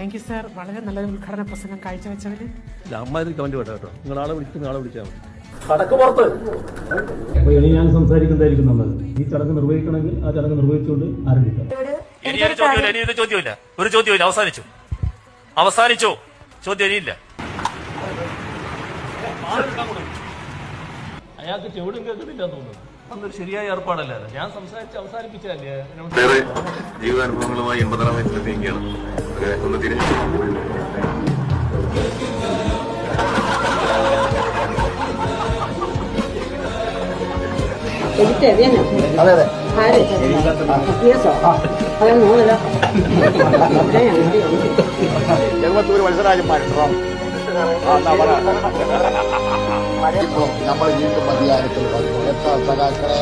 Thank you sir. വളരെ നല്ലൊരു ഉദ്ഘാടന പ്രസംഗം കാഴ്ചവെച്ചവര്. അമ്മാതിരി കമന്റ് വേണ്ട കേട്ടോ. നിങ്ങൾ ആളെ വിളിച്ചാൽ മതി. ഇനി ഞാൻ സംസാരിക്കുന്നതായിരിക്കും നല്ലത്. ഈ ചടങ്ങ് നിർവഹിക്കണമെങ്കിൽ ആ ചടങ്ങ് നിർവഹിച്ചുകൊണ്ട് ആരംഭിക്കാം. ഒരു ചോദ്യമില്ല. അവസാനിച്ചു. ചോദ്യം ഇനിയില്ല. അയാൾക്ക് ചെവിടും കേൾക്കുന്നില്ല തോന്നുന്നു. അതൊരു ശരിയായ ഏർപ്പാടല്ല. ഞാൻ സംസാരിച്ച് അവസാനിപ്പിച്ചല്ലേ. ജീവിതാനുഭവങ്ങളുമായി 80-ാം വയസ്സിലെത്തിയിരിക്കുകയാണ്. ഒന്ന് തിരിഞ്ഞു മത്സരാജന്മാരുണ്ടോ നമ്മൾ വീണ്ടും അധികാരത്തിൽ വന്നു. സഖാക്കളെ